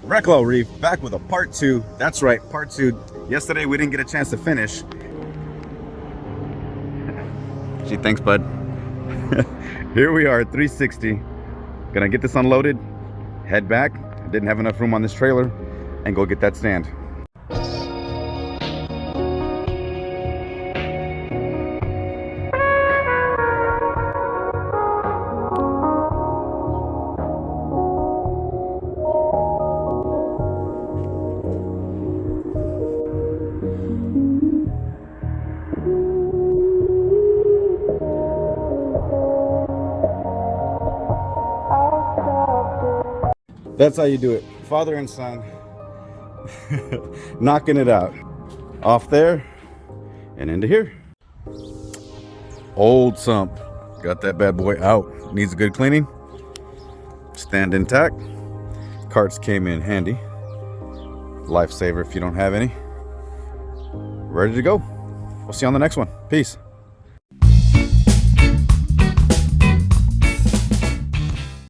Recklow Reef back with a part 2. That's right, part 2. Yesterday we didn't get a chance to finish. Gee, thanks, bud. Here we are at 360. Gonna get this unloaded, head back. Didn't have enough room on this trailer, and go get that stand. That's how you do it. Father and son. Knocking it out. Off there and into here. Old sump. Got that bad boy out. Needs a good cleaning. Stand intact. Carts came in handy. Lifesaver if you don't have any. Ready to go. We'll see you on the next one. Peace.